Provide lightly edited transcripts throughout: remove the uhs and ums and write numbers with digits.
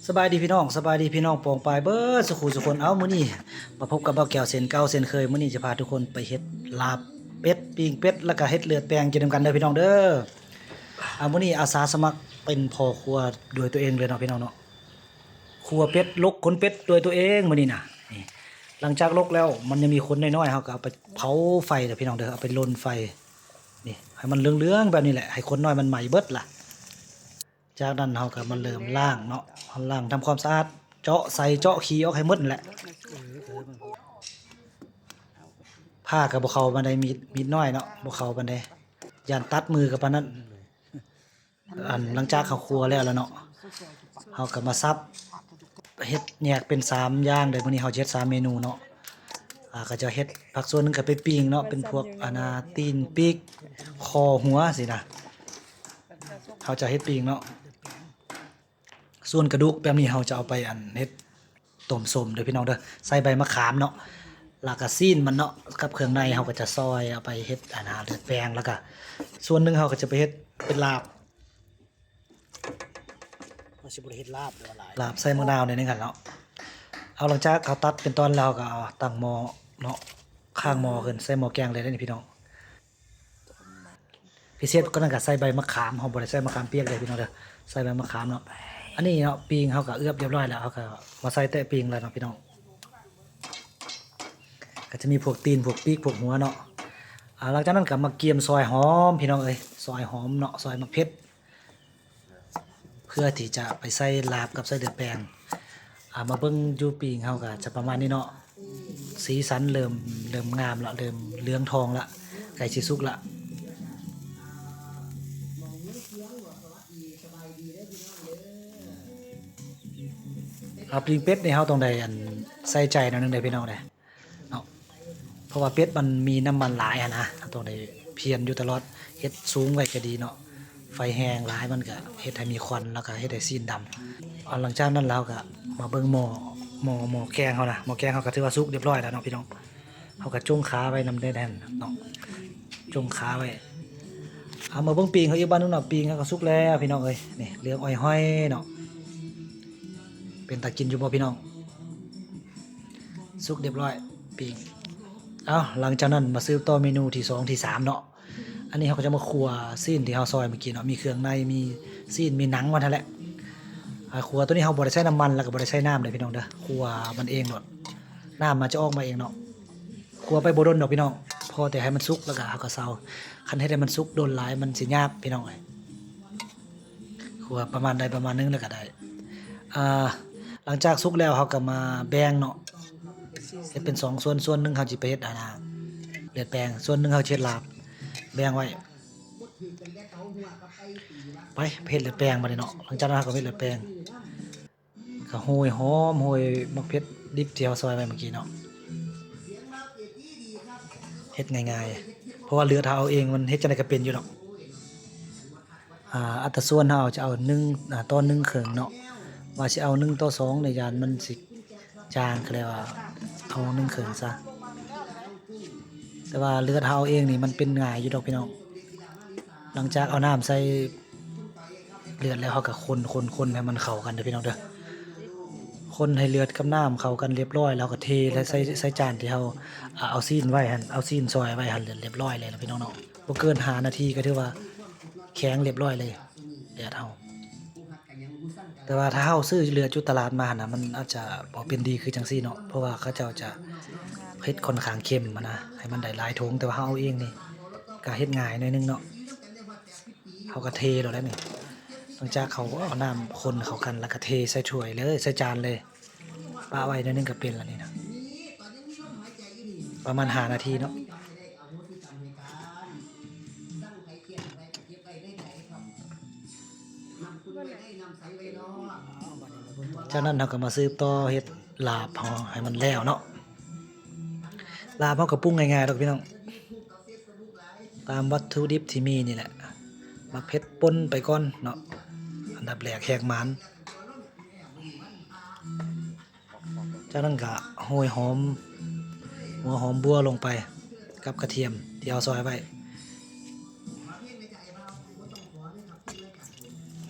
สบายดีพี่น้องสบายดีพี่น้องปองปายเบิดสุขุสุคนเอามื้อนี้มาพบกับเบาแก้วเส้นเก่าเส้นเคยมื้อนี้จะพาทุกคนไปเฮ็ดลาบเป็ดปิ้งเป็ดแล้วก็เฮ็ดเลือดแปลงกินนำกันเด้อพี่น้องเด้อเอามื้อนี้อาสาสมัครเป็นพ่อครัวด้วยตัวเองเลยเนาะพี่น้องเนาะครัวเป็ดลกขนเป็ดด้วยตัวเองมื้อนี้น่ะนี่หลังจากลกแล้วมันยังมีคนน้อยๆเฮาก็เอาไปเผาไฟเด้อพี่น้องเด้อเอาไปลนไฟนี่ให้มันเหลืองๆแบบนี้แหละให้คนน้อยมันไหม้เบิดล่ะจากนั้นเฮาก็มาเริ่มล้างเนาะล้างทำความสะอาดเจาะใส่เจาะขี้ออกให้หมดนั่นแหละผ้ากับบ่เข้าปานใดมีดน้อยเนาะบ่เข้าปานใดย่านตัดมือกับปานนั้นหลังจากเข้าครัวแล้วเนาะเฮาก็มาซับเฮ็ดแยกเป็น3อย่างเด้อมื้อนี้เฮาสิเฮ็ด3เมนูเนาะก็จะเฮ็ดผักส่วนหนึงก็ไปปิ้งเนาะเป็นพวกตีนปีกคอหัวสินะเฮาจะเฮ็ดปิ้งเนาะส่วนกระดูกแบบนี้เฮาจะเอาไปเฮ็ดต้มส้มเด้อพี่น้องเด้อใส่ใบมะขามเนาะแล้วก็ซีนมันเนาะกับเครื่องในเฮาก็จะซอยเอาไปเฮ็ดเลือดแปลงแล้วก็ส่วนหนึงเฮาก็จะไปเฮ็ดเป็นลาบเราสิบ่ได้เฮ็ดลาบเด้อว่าหลายลาบใส่มะนาวในนึงกันเนาะเอาหลังจากเขาตัดเป็นตอนแล้วก็เอาตั้งหม้อเนาะข้างหม้อขึ้นใส่หม้อแกงเลยเด้อนี่พี่น้องพิเศษก็นั่นก็ใส่ใบมะขามเฮาบ่ได้ใส่มะขามเปียกเลยพี่น้องเด้อใส่ใบมะขามเนาะอันนี้เนาะปิ้งเฮาก็เอือบเรียบร้อยแล้วเฮาก็มาใส่แตะปิ้งแล้วเนาะพี่น้องก็จะมีพวกตีนพวกปีกพวกหัวเนาะหลังจากนั้นก็มาเกียมซอยหอมพี่น้องเอ้ยซอยหอมเนาะซอยมะเขือเพื่อที่จะไปใส่ลาบกับใส่เดือดแปลงมาเบิ่งอยู่ปิ้งเฮาก็จะประมาณนี้เนาะสีสันเริ่มงามละเริ่มเหลืองทองละใกล้สิสุกละปิ้งเป็ดนี่เฮาต้องได้ใส่ใจหน่อยนึงเด้อพี่น้องเด้อเนาะเพราะว่าเป็ดมันมีน้ำมันหลายนะต้องได้เพียรอยู่ตลอดเฮ็ดสูงไว้ก็ดีเนาะไฟแห้งหลายมันก็เฮ็ดให้มีควันแล้วก็เฮ็ดให้ซีนดำหลังจากนั้นแล้วก็มาเบิ่งหม้อแกงเฮานะหม้อแกงเฮาก็ถือว่าสุกเรียบร้อยแล้วเนาะพี่น้องเฮาก็จุ่มขาไว้นำได้แน่นเนาะจุ่มขาไว้มาเบิ่งปิ้งเขาอีกบ้านนึงเนาะปิ้งเฮาก็สุกแล้วพี่น้องเอ้ยนี่เหลืองอ้อยห้อยเนาะเป็นตากินอยู่บ่พี่น้องสุกเรียบร้อยปิ้งหลังจากนั้นมาซื้อต่อเมนูที่2ที่3เนาะอันนี้เฮาก็จะมาคั่วซีนที่เฮาซอยเมื่อกี้เนาะมีเครื่องในมีซีนมีหนังว่านั่นแหละคั่วตัวนี้เฮาบ่ได้ใช้น้ำมันแล้วก็บ่ได้ใช้น้ำเลยพี่น้องเด้อคั่วมันเองโลดน้ำมันจะออกมาเองเนาะคั่วไปบ่ดนดอกพี่น้องพอแต่ให้มันสุกแล้วก็เฮาก็เซาคันให้ได้มันสุกโดนหลายมันสิยากพี่น้องเอ้ยคั่วประมาณใดประมาณนึงแล้วก็ได้หลังจากสุกแล้วเฮาก็มาแบ่งเนาะเฮ็ดเป็น2ส่วนหนึงเฮาสิไปเฮ็ดเลือดแปลงส่วนหนึงเฮาเฮ็ดลาบแบ่งไว้ไปเฮ็ดเลือดแปลงบัดนี้เนาะหลังจากนั้นเฮาก็เฮ็ดเลือดแปลงก็โหยหอมโหยมะเขือดิบที่เฮาซอยไว้เมื่อกี้เนาะเฮ็ดง่ายๆเพราะว่าเลือดเฮาเอาเองมันเฮ็ดจังได๋ก็เป็นอยู่ดอกอัตราส่วนเฮาจะเอา1ต่อ1ครึ่งเนาะว่าสิเอา1ต่อ2ในยานมันสิจางก็เลยว่าเอา1ครึ่งซะแต่ว่าเลือดเฮาเองนี่มันเป็นง่ายอยู่ดอกพี่น้องหลังจากเอาน้ำใส่เลือดแล้วเฮาก็คนให้มันเข้ากันเด้อพี่น้องเด้อคนให้เลือดกับน้ำเข้ากันเรียบร้อยแล้วก็เทแล้วใส่จานที่เฮาเอาซีนไว้หั่นเอาซีนซอยไว้หั่นเรียบร้อยเลยล่ะพี่น้องเนาะบ่เกิน5นาทีก็ถือว่าแข็งเรียบร้อยเลยเลือดเฮาแต่ว่าถ้าเฮาซื้อเลือดอยู่ตลาดมาน่ะมันอาจจะบ่เป็นดีคือจังซี่เนาะเพราะว่าเขาเจ้าจะเฮ็ดค่อนข้างเข้มนะให้มันได้หลายถุงแต่ว่าเฮาเอาเองนี่ก็เฮ็ดง่ายหน่อยนึงเนาะเฮาก็เทแล้วแหละนี่หลังจากเขาเอาน้ำคนเข้ากันแล้วก็เทใส่ถ้วยเลยใส่จานเลยปะไว้หน่อยนึงก็เป็นแล้วนี่นะประมาณ5นาทีเนาะจากนั้นเราก็มาซื้อต่อเฮ็ดลาบเฮาให้มันแล้วเนาะลาบเฮาก็ปรุงง่ายๆดอกพี่น้องตามวัตถุดิบที่มีนี่แหละมักเผ็ดป่นไปก่อนเนาะอันดับแรกแหกหมานจากนั้นก็โรยหอมหัวหอมบัวลงไปกับกระเทียมที่เอาซอยไว้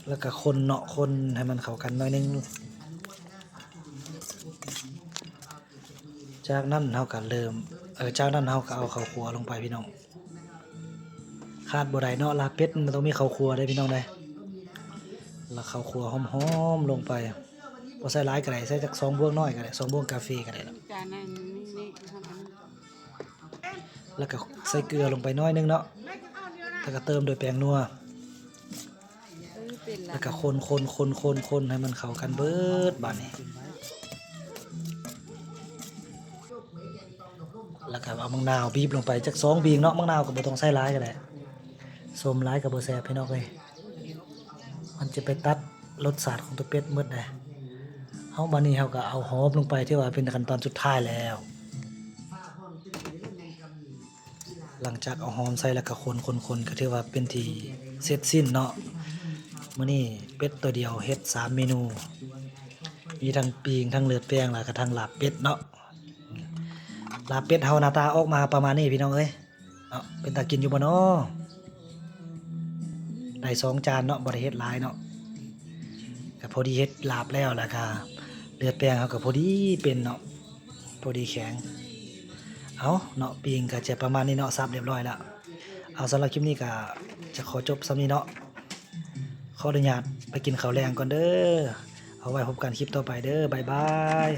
แล้วก็คนเนาะคนให้มันเข้ากันหน่อยนึง จากนั้นเฮาก็เริ่มจากนั้นเฮาก็เอาข้าวคั่วลงไปพี่น้องขาดบ่ได้เนาะลาบเป็ดมันต้องมีข้าวคั่วเด้พี่น้องเด้แล้วข้าวคั่วหอมๆลงไปบ่ใส่หลายก็ได้ใส่จัก2บ้วงน้อยก็ได้2บ้วงกาแฟก็ได้เนาะ จานนั้นนี่ทำอัน แล้วก็ใส่เกลือลงไปน้อยนึงเนาะแล้วก็เติมโดวยแป้งนัวเป็นละ แล้วก็คนให้มันเข้ากันเบิดบัดนี้แล้วก็เอามะนาวบีบลงไปจัก2บีงเนาะมะนาวก็บ่ต้องใส่หลายก็ได้ส้มหลายก็บ่แซ่บพี่น้องเอ้ยมันจะไปตัดรสชาติของตัวเป็ดหมดเลยเฮาบัดนี้เฮาก็เอาหอมลงไปที่ว่าเป็นขั้นตอนสุดท้ายแล้ว หลังจากเอาหอมใส่แล้วก็คนก็ถือว่าเป็นที่เสร็จสิ้นเนาะมื้อนี้เป็ดตัวเดียวเฮ็ด3เมนูมีทั้งปิ้งทั้งเลือดแป้งแล้วก็ทั้งลาบเป็ดเนาะลาบเป็ดเฮาหน้าตาออกมาประมาณนี้พี่น้องเอ้ยเนาะเป็นตากินอยู่บ่เนาะได้2จานเนาะบ่ได้เฮ็ดหลายเนาะก็พอดีเฮ็ดลาบแล้วก็เลือดแป้งเฮาก็พอดีเป็นเนาะพอดีแข็ง เอาเนาะปิงก็จะประมาณนี้เนาะซับเรียบร้อยแล้วเอาสำหรับคลิปนี้ก็จะขอจบซ้ำนี้เนาะขออนุญาตไปกินข้าวแรงก่อนเด้อเอาไว้พบกันคลิปต่อไปเด้อบ๊ายบาย